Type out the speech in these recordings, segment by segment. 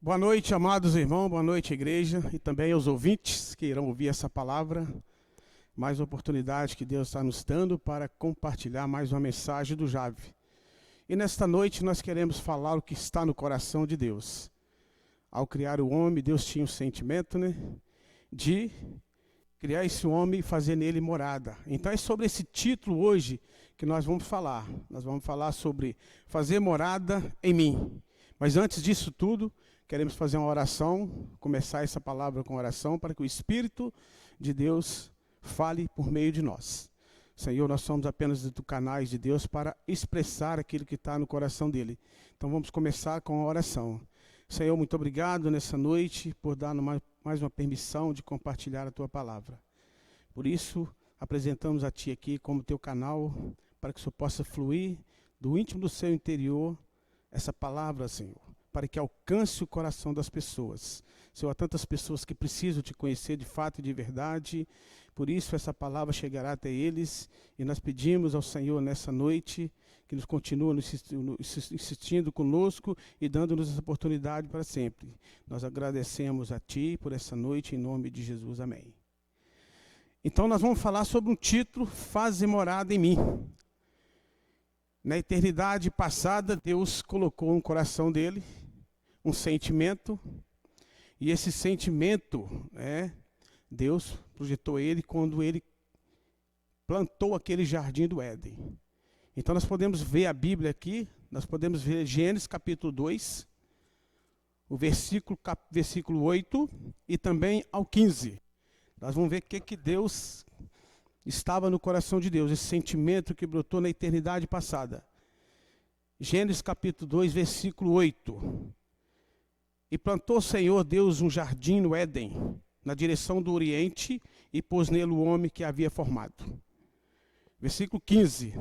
Boa noite, amados irmãos, boa noite, igreja, e também aos ouvintes que irão ouvir essa palavra. Mais uma oportunidade que Deus está nos dando para compartilhar mais uma mensagem do Jave. E nesta noite nós queremos falar o que está no coração de Deus. Ao criar o homem, Deus tinha o sentimento, de criar esse homem e fazer nele morada. Então é sobre esse título hoje que nós vamos falar. Nós vamos falar sobre fazer morada em mim. Mas antes disso tudo, queremos fazer uma oração, começar essa palavra com oração, para que o Espírito de Deus fale por meio de nós. Senhor, nós somos apenas canais de Deus para expressar aquilo que está no coração dele. Então vamos começar com a oração. Senhor, muito obrigado nessa noite por dar mais uma permissão de compartilhar a tua palavra. Por isso, apresentamos a ti aqui como teu canal, para que o Senhor possa fluir do íntimo do seu interior essa palavra, Senhor, para que alcance o coração das pessoas. Senhor, há tantas pessoas que precisam te conhecer de fato e de verdade, por isso essa palavra chegará até eles, e nós pedimos ao Senhor nessa noite, que nos continue insistindo conosco e dando-nos essa oportunidade para sempre. Nós agradecemos a Ti por essa noite, em nome de Jesus, amém. Então nós vamos falar sobre um título, Faze morada em mim. Na eternidade passada, Deus colocou no coração dele um sentimento, e esse sentimento, Deus projetou ele quando ele plantou aquele jardim do Éden. Então nós podemos ver a Bíblia aqui, nós podemos ver Gênesis capítulo 2, o versículo 8 e também ao 15. Nós vamos ver o que Deus estava no coração de Deus, esse sentimento que brotou na eternidade passada. Gênesis capítulo 2, versículo 8. E plantou o Senhor Deus um jardim no Éden, na direção do Oriente, e pôs nele o homem que havia formado. Versículo 15.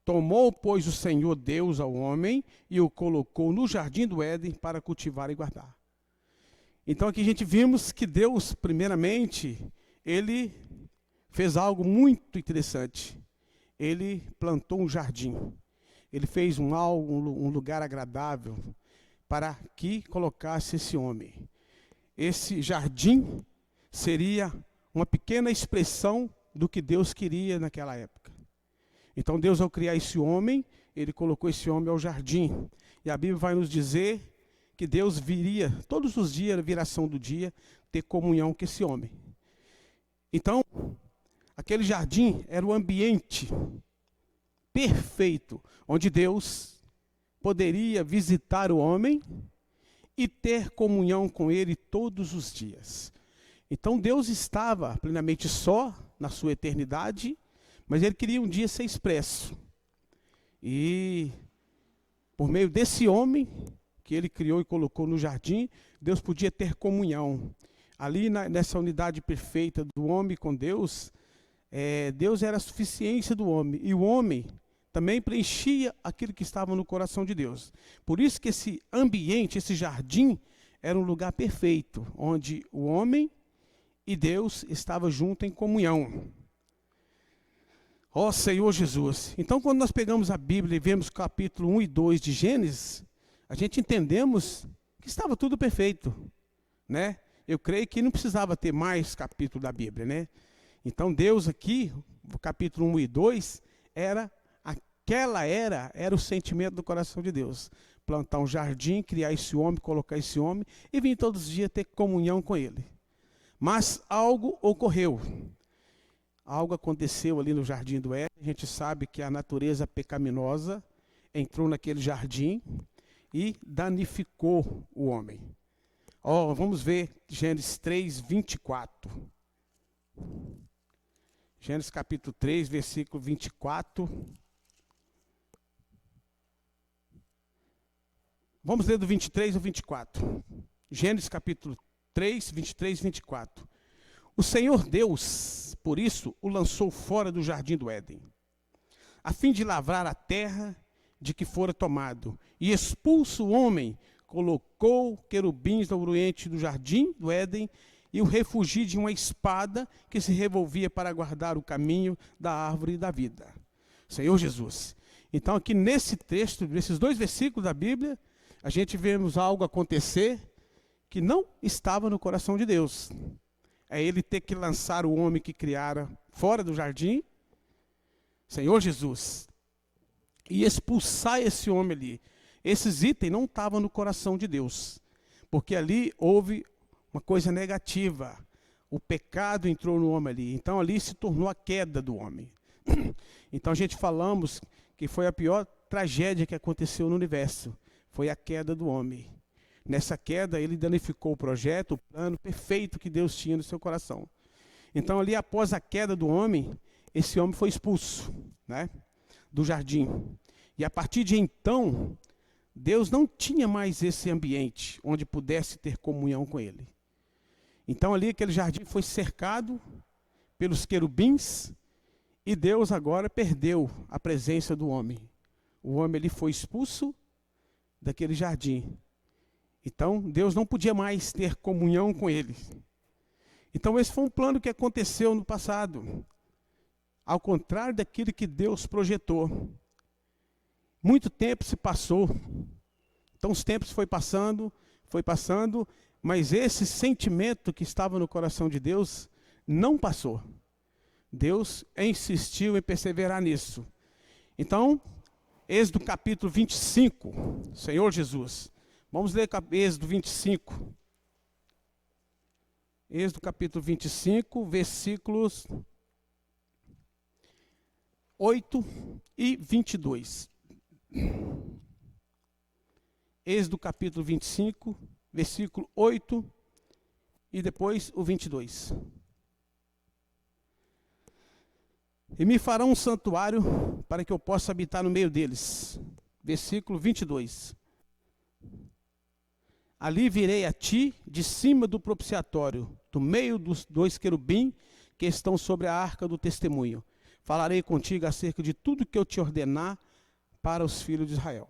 Tomou, pois, o Senhor Deus ao homem e o colocou no jardim do Éden para cultivar e guardar. Então aqui a gente vimos que Deus, primeiramente, ele fez algo muito interessante. Ele plantou um jardim. Ele fez um lugar agradável para que colocasse esse homem. Esse jardim seria uma pequena expressão do que Deus queria naquela época. Então Deus, ao criar esse homem, ele colocou esse homem ao jardim. E a Bíblia vai nos dizer que Deus viria, todos os dias, na viração do dia, ter comunhão com esse homem. Então, aquele jardim era o ambiente perfeito, onde Deus poderia visitar o homem e ter comunhão com ele todos os dias. Então Deus estava plenamente só na sua eternidade, mas ele queria um dia ser expresso. E por meio desse homem que ele criou e colocou no jardim, Deus podia ter comunhão. Ali nessa unidade perfeita do homem com Deus, Deus era a suficiência do homem, e o homem também preenchia aquilo que estava no coração de Deus. Por isso que esse ambiente, esse jardim, era um lugar perfeito, onde o homem e Deus estavam juntos em comunhão. Ó Senhor Jesus! Então quando nós pegamos a Bíblia e vemos capítulo 1 e 2 de Gênesis, a gente entendemos que estava tudo perfeito, Eu creio que não precisava ter mais capítulo da Bíblia, Então Deus aqui, no capítulo 1 e 2, era o sentimento do coração de Deus. Plantar um jardim, criar esse homem, colocar esse homem e vir todos os dias ter comunhão com ele. Mas algo ocorreu. Algo aconteceu ali no jardim do Éden. A gente sabe que a natureza pecaminosa entrou naquele jardim e danificou o homem. Vamos ver Gênesis 3, 24. Gênesis capítulo 3, versículo 24. Vamos ler do 23 ao 24. Gênesis capítulo 3, 23 e 24. O Senhor Deus, por isso, o lançou fora do jardim do Éden, a fim de lavrar a terra de que fora tomado. E expulso o homem, colocou querubins no oriente do jardim do Éden, e o refugiu de uma espada que se revolvia para guardar o caminho da árvore da vida. Senhor Jesus. Então aqui nesse texto, nesses dois versículos da Bíblia, a gente vemos algo acontecer que não estava no coração de Deus. É ele ter que lançar o homem que criara fora do jardim, Senhor Jesus, e expulsar esse homem ali. Esses itens não estavam no coração de Deus, porque ali houve uma coisa negativa. O pecado entrou no homem ali. Então ali se tornou a queda do homem. Então a gente falamos que foi a pior tragédia que aconteceu no universo. Foi a queda do homem. Nessa queda ele danificou o projeto, o plano perfeito que Deus tinha no seu coração. Então ali após a queda do homem, esse homem foi expulso, né, do jardim. E a partir de então, Deus não tinha mais esse ambiente onde pudesse ter comunhão com ele. Então ali aquele jardim foi cercado pelos querubins e Deus agora perdeu a presença do homem. O homem ali foi expulso daquele jardim. Então Deus não podia mais ter comunhão com ele. Então esse foi um plano que aconteceu no passado. Ao contrário daquilo que Deus projetou. Muito tempo se passou. Então os tempos foi passando, mas esse sentimento que estava no coração de Deus não passou. Deus insistiu em perseverar nisso. Então, Êxodo capítulo 25, Senhor Jesus. Vamos ler Êxodo 25. Êxodo capítulo 25, versículos 8 e 22. Êxodo capítulo 25, versículo 8 e depois o 22. E me farão um santuário para que eu possa habitar no meio deles. Versículo 22. Ali virei a ti de cima do propiciatório, do meio dos dois querubins que estão sobre a arca do testemunho. Falarei contigo acerca de tudo que eu te ordenar para os filhos de Israel.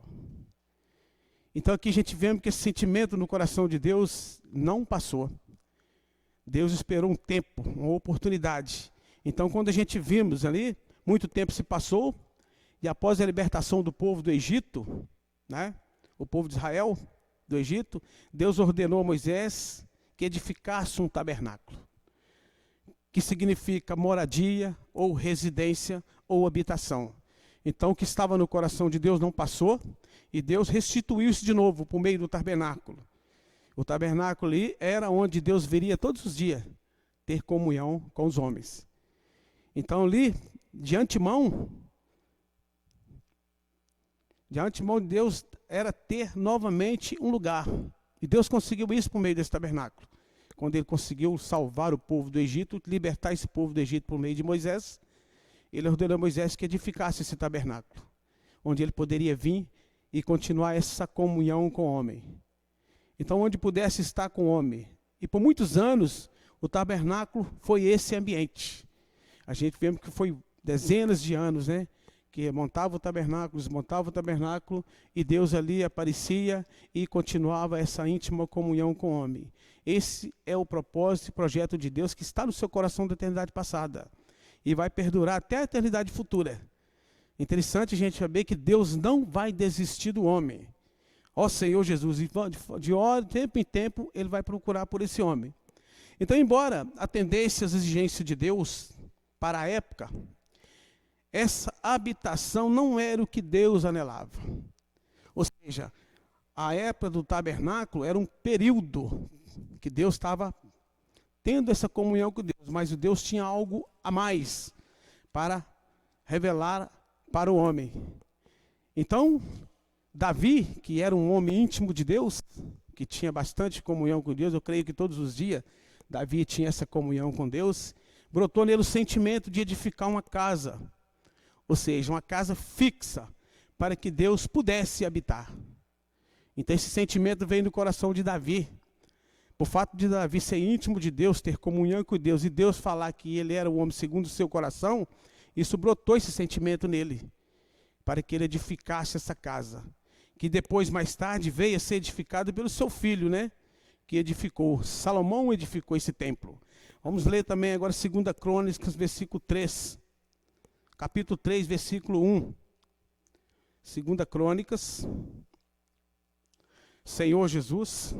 Então aqui a gente vê que esse sentimento no coração de Deus não passou. Deus esperou um tempo, uma oportunidade. Então quando a gente vimos ali, muito tempo se passou, e após a libertação do povo do Egito, né, o povo de Israel do Egito, Deus ordenou a Moisés que edificasse um tabernáculo, que significa moradia, ou residência, ou habitação. Então o que estava no coração de Deus não passou, e Deus restituiu isso de novo por meio do tabernáculo. O tabernáculo ali era onde Deus viria todos os dias ter comunhão com os homens. Então ali, de antemão, Deus era ter novamente um lugar. E Deus conseguiu isso por meio desse tabernáculo. Quando ele conseguiu salvar o povo do Egito, libertar esse povo do Egito por meio de Moisés, ele ordenou a Moisés que edificasse esse tabernáculo, onde ele poderia vir e continuar essa comunhão com o homem. Então, onde pudesse estar com o homem. E por muitos anos, o tabernáculo foi esse ambiente. A gente vê que foi dezenas de anos, né? Que montava o tabernáculo, desmontava o tabernáculo, e Deus ali aparecia e continuava essa íntima comunhão com o homem. Esse é o propósito e projeto de Deus que está no seu coração da eternidade passada. E vai perdurar até a eternidade futura. Interessante a gente saber que Deus não vai desistir do homem. Ó Senhor Jesus, de tempo em tempo, Ele vai procurar por esse homem. Então, embora atendesse às exigências de Deus para a época, essa habitação não era o que Deus anelava. Ou seja, a época do tabernáculo era um período que Deus estava tendo essa comunhão com Deus, mas o Deus tinha algo a mais para revelar para o homem. Então, Davi, que era um homem íntimo de Deus, que tinha bastante comunhão com Deus, eu creio que todos os dias Davi tinha essa comunhão com Deus, brotou nele o sentimento de edificar uma casa, ou seja, uma casa fixa, para que Deus pudesse habitar. Então esse sentimento veio do coração de Davi. Por fato de Davi ser íntimo de Deus, ter comunhão com Deus, e Deus falar que ele era o homem segundo o seu coração, isso brotou esse sentimento nele, para que ele edificasse essa casa, que depois, mais tarde, veio a ser edificado pelo seu filho, né? Que edificou. Salomão edificou esse templo. Vamos ler também agora 2 Crônicas, versículo 3. Capítulo 3, versículo 1. 2 Crônicas. Senhor Jesus.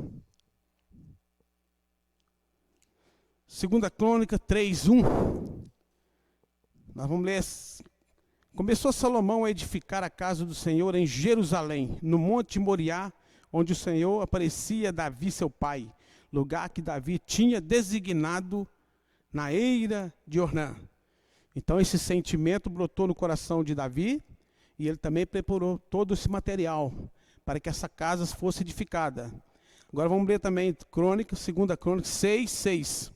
Segunda Crônica 3:1. Nós vamos ler. Começou Salomão a edificar a casa do Senhor em Jerusalém, no monte Moriá, onde o Senhor aparecia a Davi, seu pai, lugar que Davi tinha designado na eira de Ornã. Então esse sentimento brotou no coração de Davi, e ele também preparou todo esse material para que essa casa fosse edificada. Agora vamos ler também Crônica, 2 Crônica 6:6.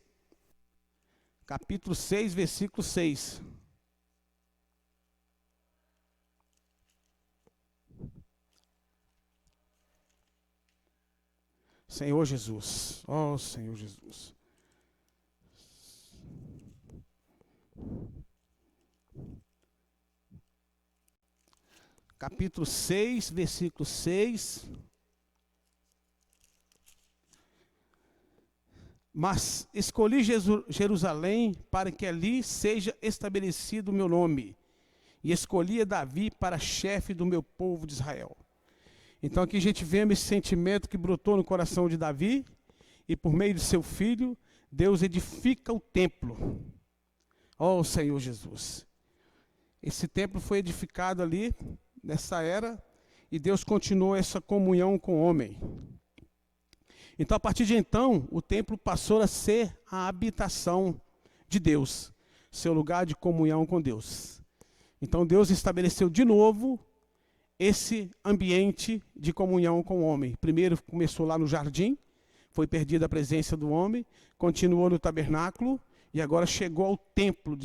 Capítulo 6, versículo 6. Senhor Jesus, ó Senhor Jesus. Capítulo 6, versículo 6. Mas escolhi Jerusalém para que ali seja estabelecido o meu nome, e escolhi a Davi para chefe do meu povo de Israel. Então aqui a gente vê esse sentimento que brotou no coração de Davi, e por meio de seu filho, Deus edifica o templo. Ó Senhor Jesus. Esse templo foi edificado ali, nessa era, e Deus continuou essa comunhão com o homem. Então, a partir de então, o templo passou a ser a habitação de Deus, seu lugar de comunhão com Deus. Então, Deus estabeleceu de novo esse ambiente de comunhão com o homem. Primeiro começou lá no jardim, foi perdida a presença do homem, continuou no tabernáculo e agora chegou ao templo.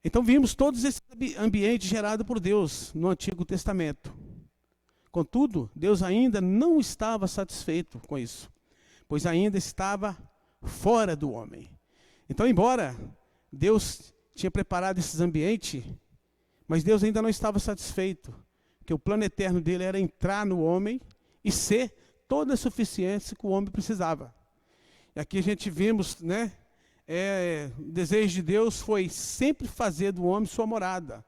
Então vimos todos esses ambientes gerados por Deus no Antigo Testamento. Contudo, Deus ainda não estava satisfeito com isso, pois ainda estava fora do homem. Então, embora Deus tinha preparado esses ambientes, mas Deus ainda não estava satisfeito, porque o plano eterno dele era entrar no homem e ser toda a suficiência que o homem precisava. E aqui a gente vimos, o desejo de Deus foi sempre fazer do homem sua morada.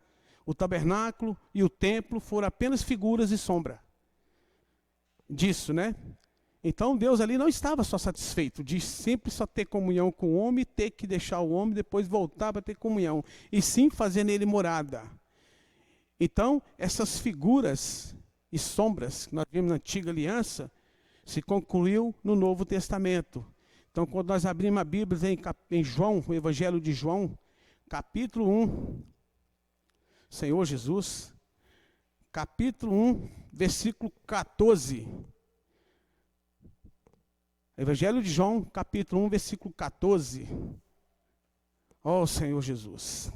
O tabernáculo e o templo foram apenas figuras e sombra disso, Então Deus ali não estava só satisfeito de sempre só ter comunhão com o homem, ter que deixar o homem depois voltar para ter comunhão, e sim fazer nele morada. Então essas figuras e sombras que nós vimos na Antiga Aliança se concluiu no Novo Testamento. Então quando nós abrimos a Bíblia em João, o Evangelho de João, capítulo 1, Senhor Jesus, capítulo 1, versículo 14. Evangelho de João, capítulo 1, versículo 14. Ó Senhor Jesus.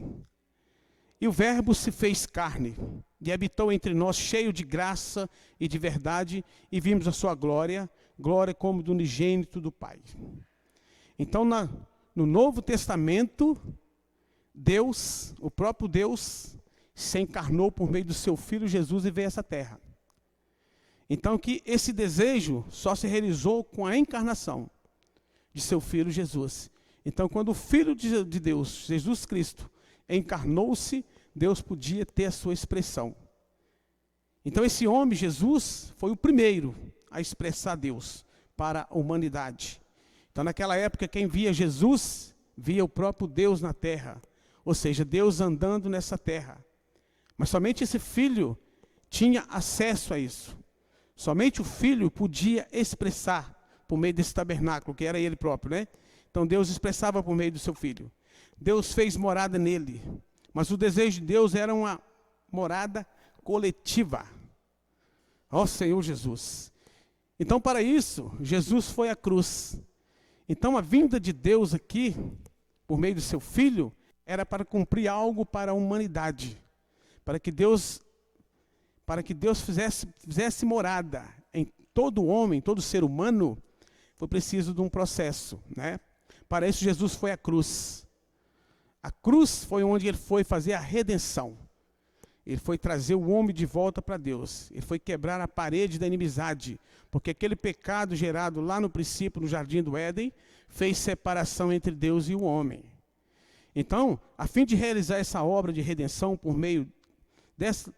E o Verbo se fez carne, e habitou entre nós, cheio de graça e de verdade, e vimos a sua glória, glória como do unigênito do Pai. Então, no Novo Testamento, Deus, o próprio Deus, se encarnou por meio do seu Filho Jesus e veio a essa terra. Então que esse desejo só se realizou com a encarnação de seu Filho Jesus. Então quando o Filho de Deus, Jesus Cristo, encarnou-se, Deus podia ter a sua expressão. Então esse homem, Jesus, foi o primeiro a expressar Deus para a humanidade. Então naquela época quem via Jesus, via o próprio Deus na terra. Ou seja, Deus andando nessa terra. Mas somente esse filho tinha acesso a isso. Somente o filho podia expressar por meio desse tabernáculo, que era ele próprio, Então Deus expressava por meio do seu filho. Deus fez morada nele. Mas o desejo de Deus era uma morada coletiva. Ó Senhor Jesus. Então para isso, Jesus foi à cruz. Então a vinda de Deus aqui, por meio do seu filho, era para cumprir algo para a humanidade. Para que Deus fizesse morada em todo homem, todo ser humano, foi preciso de um processo, Para isso Jesus foi à cruz. A cruz foi onde ele foi fazer a redenção. Ele foi trazer o homem de volta para Deus. Ele foi quebrar a parede da inimizade, porque aquele pecado gerado lá no princípio, no jardim do Éden, fez separação entre Deus e o homem. Então, a fim de realizar essa obra de redenção por meio dessa...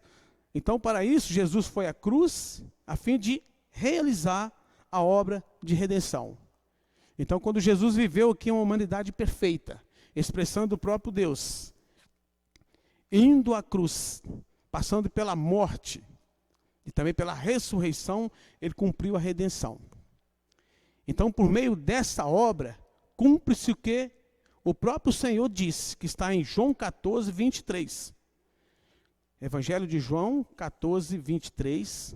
Então, para isso, Jesus foi à cruz, a fim de realizar a obra de redenção. Então, quando Jesus viveu aqui uma humanidade perfeita, expressando o próprio Deus, indo à cruz, passando pela morte e também pela ressurreição, ele cumpriu a redenção. Então, por meio dessa obra, cumpre-se o que o próprio Senhor disse, que está em João 14, 23. Evangelho de João 14, 23.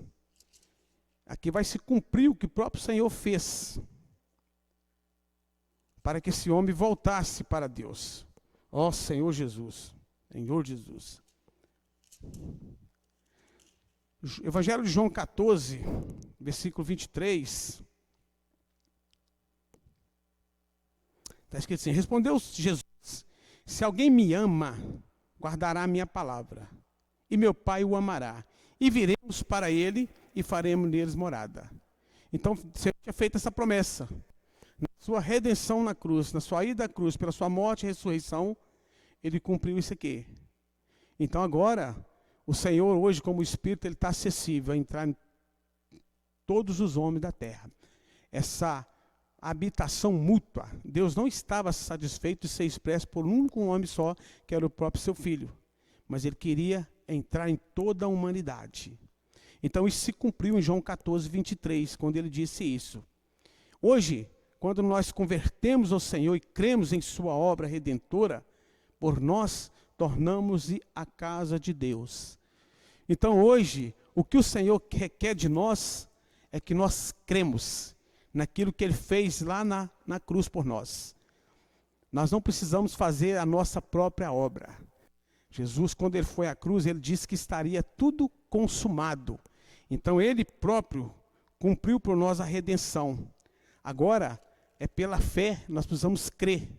Aqui vai se cumprir o que o próprio Senhor fez, para que esse homem voltasse para Deus. Ó Senhor Jesus, Senhor Jesus. Evangelho de João 14, versículo 23. Está escrito assim: respondeu Jesus: se alguém me ama, guardará a minha palavra, e meu Pai o amará, e viremos para ele e faremos neles morada. Então, você tinha feito essa promessa. Na sua redenção na cruz, na sua ida à cruz, pela sua morte e ressurreição, ele cumpriu isso aqui. Então agora, o Senhor hoje, como Espírito, ele está acessível a entrar em todos os homens da terra. Essa habitação mútua. Deus não estava satisfeito de ser expresso por um único homem só, que era o próprio seu Filho. Mas ele queria entrar em toda a humanidade. Então isso se cumpriu em João 14, 23, quando ele disse isso. Hoje, quando nós convertemos ao Senhor e cremos em sua obra redentora, por nós tornamos-se a casa de Deus. Então hoje, o que o Senhor requer de nós é que nós cremos naquilo que ele fez lá na cruz por nós. Nós não precisamos fazer a nossa própria obra. Jesus, quando ele foi à cruz, ele disse que estaria tudo consumado. Então ele próprio cumpriu por nós a redenção. Agora, é pela fé, nós precisamos crer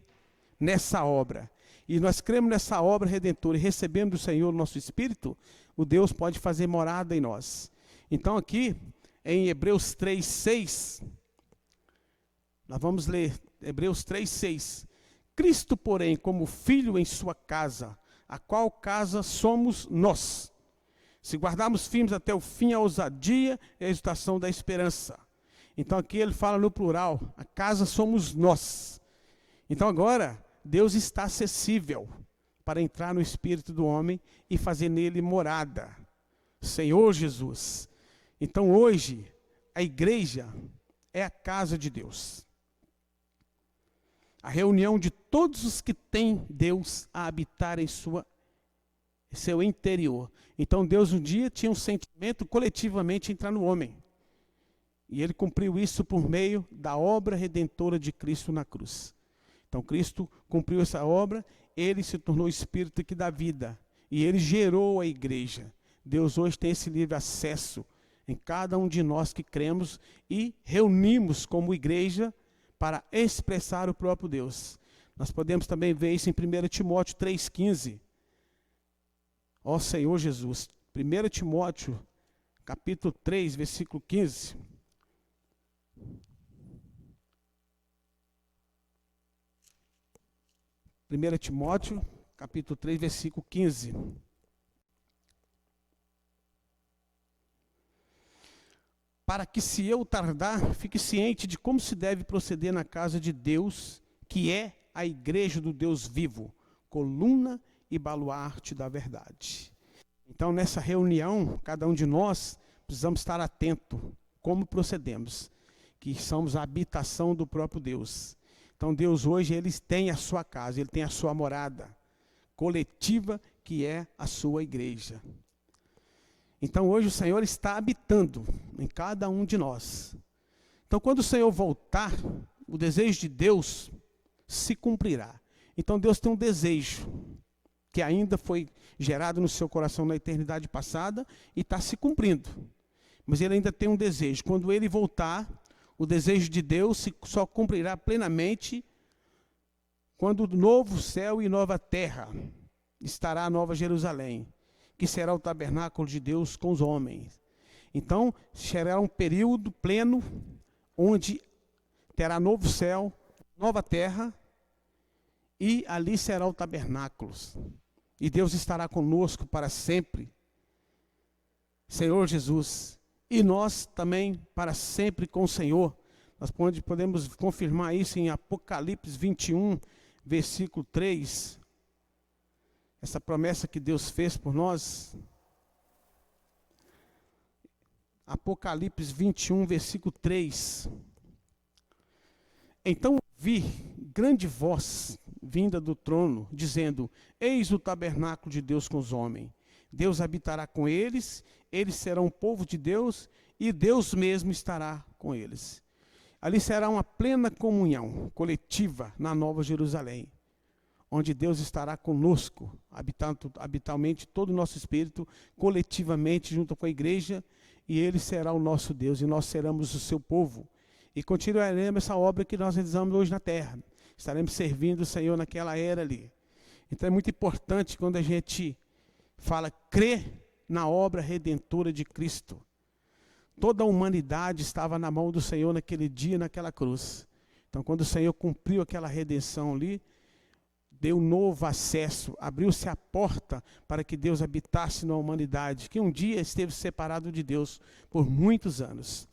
nessa obra. E nós cremos nessa obra redentora e recebemos do Senhor o nosso Espírito, o Deus pode fazer morada em nós. Então aqui, em Hebreus 3, 6, nós vamos ler Hebreus 3, 6. Cristo, porém, como filho em sua casa, a qual casa somos nós, se guardarmos firmes até o fim a ousadia e a exultação da esperança. Então aqui ele fala no plural, a casa somos nós. Então agora, Deus está acessível para entrar no espírito do homem e fazer nele morada. Senhor Jesus. Então hoje, a igreja é a casa de Deus. A reunião de todos os que têm Deus a habitar em seu interior. Então Deus um dia tinha um sentimento coletivamente entrar no homem. E ele cumpriu isso por meio da obra redentora de Cristo na cruz. Então Cristo cumpriu essa obra, ele se tornou o Espírito que dá vida. E ele gerou a igreja. Deus hoje tem esse livre acesso em cada um de nós que cremos e reunimos como igreja para expressar o próprio Deus. Nós podemos também ver isso em 1 Timóteo 3,15. Ó Senhor Jesus. 1 Timóteo, capítulo 3, versículo 15. Primeira Timóteo, capítulo 3, versículo 15. Para que, se eu tardar, fique ciente de como se deve proceder na casa de Deus, que é a igreja do Deus vivo, coluna e baluarte da verdade. Então, nessa reunião, cada um de nós precisamos estar atento como procedemos, que somos a habitação do próprio Deus. Então Deus hoje, ele tem a sua casa, ele tem a sua morada coletiva, que é a sua igreja. Então hoje o Senhor está habitando em cada um de nós. Então quando o Senhor voltar, o desejo de Deus se cumprirá. Então Deus tem um desejo que ainda foi gerado no seu coração na eternidade passada e está se cumprindo. Mas ele ainda tem um desejo. Quando ele voltar, o desejo de Deus só cumprirá plenamente quando o novo céu e nova terra estará a Nova Jerusalém, que será o tabernáculo de Deus com os homens. Então, será um período pleno, onde terá novo céu, nova terra, e ali será o tabernáculo. E Deus estará conosco para sempre. Senhor Jesus. E nós também, para sempre com o Senhor, Nós podemos confirmar isso em Apocalipse 21, versículo 3. Essa promessa que Deus fez por nós. Apocalipse 21, versículo 3. Então vi grande voz vinda do trono, dizendo: Eis o tabernáculo de Deus com os homens. Deus habitará com eles, eles serão o povo de Deus, e Deus mesmo estará com eles. Ali será uma plena comunhão coletiva na Nova Jerusalém, onde Deus estará conosco, habitualmente todo o nosso espírito, coletivamente junto com a igreja, e Ele será o nosso Deus, e nós seremos o seu povo. E continuaremos essa obra que nós realizamos hoje na terra. Estaremos servindo o Senhor naquela era ali. Então é muito importante quando a gente fala, crer na obra redentora de Cristo. Toda a humanidade estava na mão do Senhor naquele dia, naquela cruz. Então quando o Senhor cumpriu aquela redenção ali, deu novo acesso, abriu-se a porta para que Deus habitasse na humanidade, que um dia esteve separado de Deus por muitos anos.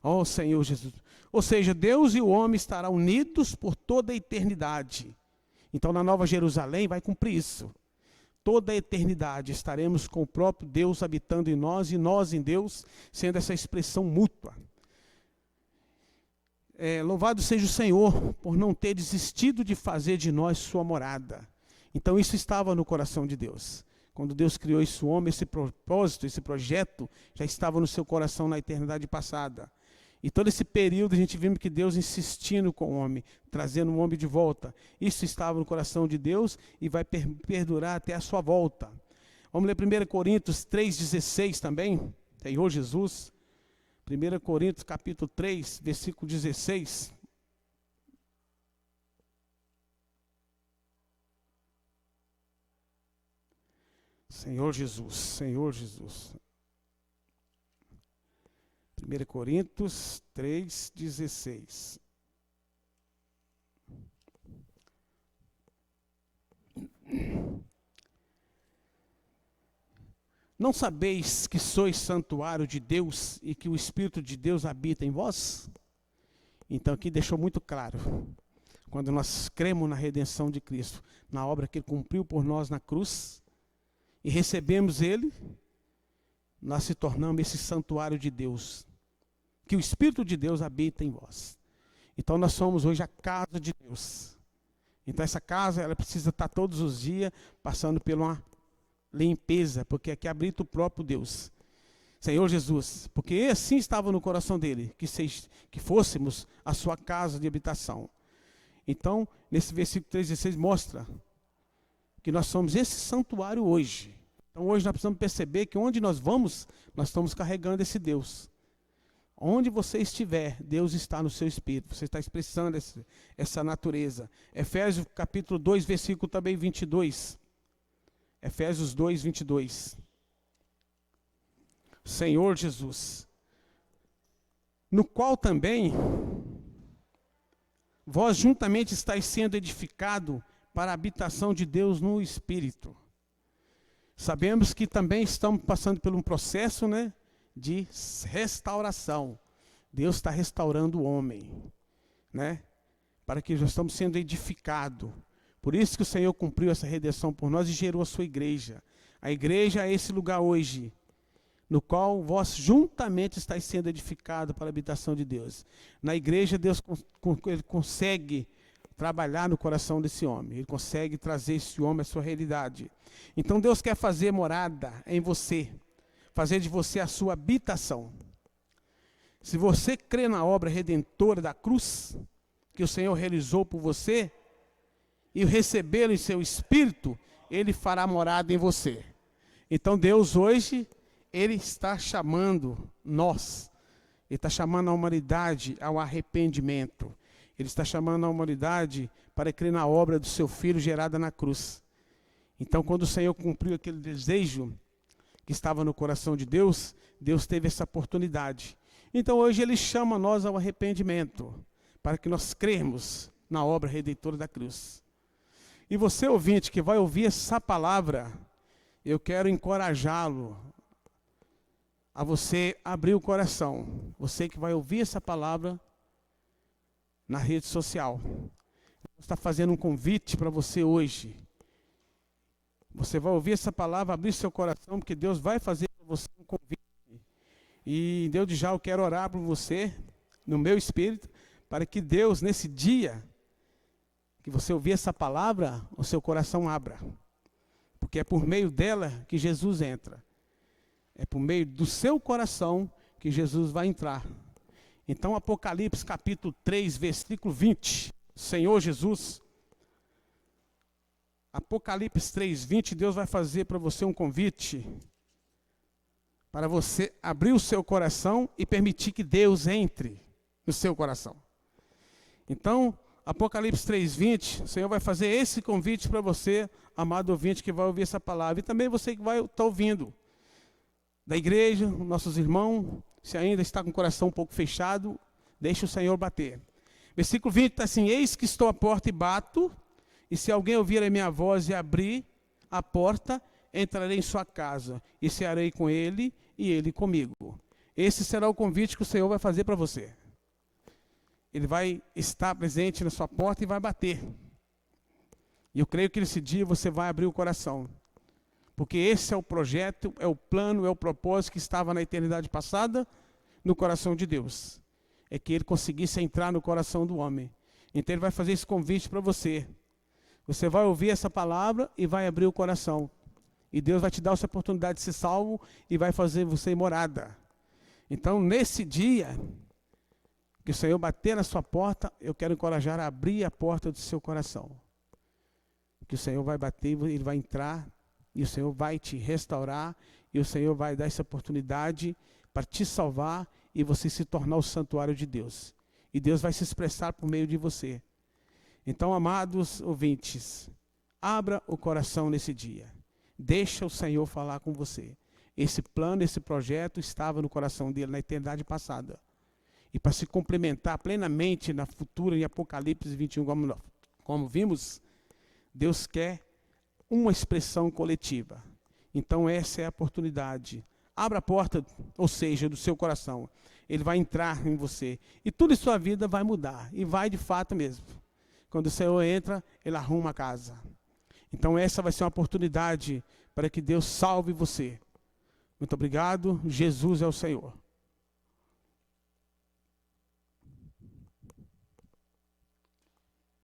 Ó Senhor Jesus. Ou seja, Deus e o homem estarão unidos por toda a eternidade. Então na Nova Jerusalém vai cumprir isso. Toda a eternidade estaremos com o próprio Deus habitando em nós e nós em Deus, sendo essa expressão mútua. Louvado seja o Senhor por não ter desistido de fazer de nós sua morada. Então isso estava no coração de Deus. Quando Deus criou esse homem, esse propósito, esse projeto, já estava no seu coração na eternidade passada. E todo esse período a gente viu que Deus insistindo com o homem, trazendo o homem de volta. Isso estava no coração de Deus e vai perdurar até a sua volta. Vamos ler 1 Coríntios 3,16 também, Senhor Jesus. 1 Coríntios capítulo 3, versículo 16. Senhor Jesus, Senhor Jesus. 1 Coríntios 3, 16. Não sabeis que sois santuário de Deus e que o Espírito de Deus habita em vós? Então aqui deixou muito claro. Quando nós cremos na redenção de Cristo, na obra que Ele cumpriu por nós na cruz, e recebemos Ele, nós se tornamos esse santuário de Deus, que o Espírito de Deus habita em vós. Então nós somos hoje a casa de Deus. Então essa casa, ela precisa estar todos os dias passando por uma limpeza, porque aqui habita o próprio Deus. Senhor Jesus, porque assim estava no coração dele, que fôssemos a sua casa de habitação. Então, nesse versículo 3,16 mostra que nós somos esse santuário hoje. Então hoje nós precisamos perceber que onde nós vamos, nós estamos carregando esse Deus. Onde você estiver, Deus está no seu espírito. Você está expressando essa natureza. Efésios capítulo 2, versículo também 22. Efésios 2, 22. Senhor Jesus, no qual também vós juntamente estáis sendo edificado para a habitação de Deus no Espírito. Sabemos que também estamos passando por um processo, de restauração. Deus está restaurando o homem, para que nós estamos sendo edificados. Por isso que o Senhor cumpriu essa redenção por nós e gerou a sua igreja. A igreja é esse lugar hoje, no qual vós juntamente estáis sendo edificados para a habitação de Deus. Na igreja, Deus ele consegue trabalhar no coração desse homem. Ele consegue trazer esse homem à sua realidade. Então Deus quer fazer morada em você, fazer de você a sua habitação. Se você crê na obra redentora da cruz, que o Senhor realizou por você, e recebê-lo em seu espírito, Ele fará morada em você. Então Deus hoje, Ele está chamando nós, Ele está chamando a humanidade ao arrependimento. Ele está chamando a humanidade para crer na obra do seu Filho gerada na cruz. Então quando o Senhor cumpriu aquele desejo que estava no coração de Deus, Deus teve essa oportunidade. Então hoje Ele chama nós ao arrependimento, para que nós cremos na obra redentora da cruz. E você, ouvinte, que vai ouvir essa palavra, eu quero encorajá-lo a você abrir o coração. Você que vai ouvir essa palavra, na rede social. Está fazendo um convite para você hoje. Você vai ouvir essa palavra, abrir seu coração, porque Deus vai fazer para você um convite. E Deus já eu quero orar por você, no meu espírito, para que Deus, nesse dia, que você ouvir essa palavra, o seu coração abra. Porque é por meio dela que Jesus entra. É por meio do seu coração que Jesus vai entrar. Então, Apocalipse capítulo 3, versículo 20. Senhor Jesus. Apocalipse 3, 20, Deus vai fazer para você um convite. Para você abrir o seu coração e permitir que Deus entre no seu coração. Então, Apocalipse 3:20, o Senhor vai fazer esse convite para você, amado ouvinte, que vai ouvir essa palavra. E também você que vai estar ouvindo. Da igreja, nossos irmãos, se ainda está com o coração um pouco fechado, deixe o Senhor bater. Versículo 20 está assim: eis que estou à porta e bato, e se alguém ouvir a minha voz e abrir a porta, entrarei em sua casa, e cearei com ele, e ele comigo. Esse será o convite que o Senhor vai fazer para você. Ele vai estar presente na sua porta e vai bater. E eu creio que nesse dia você vai abrir o coração. Porque esse é o projeto, é o plano, é o propósito que estava na eternidade passada no coração de Deus. É que ele conseguisse entrar no coração do homem. Então ele vai fazer esse convite para você. Você vai ouvir essa palavra e vai abrir o coração. E Deus vai te dar essa oportunidade de ser salvo e vai fazer você morada. Então nesse dia que o Senhor bater na sua porta, eu quero encorajar a abrir a porta do seu coração. Que o Senhor vai bater, ele vai entrar, e o Senhor vai te restaurar, e o Senhor vai dar essa oportunidade para te salvar, e você se tornar o santuário de Deus. E Deus vai se expressar por meio de você. Então, amados ouvintes, abra o coração nesse dia. Deixa o Senhor falar com você. Esse plano, esse projeto estava no coração dele na eternidade passada. E para se complementar plenamente na futura, em Apocalipse 21, como vimos, Deus quer uma expressão coletiva. Então essa é a oportunidade. Abra a porta, ou seja, do seu coração. Ele vai entrar em você. E tudo em sua vida vai mudar. E vai de fato mesmo. Quando o Senhor entra, ele arruma a casa. Então essa vai ser uma oportunidade para que Deus salve você. Muito obrigado. Jesus é o Senhor.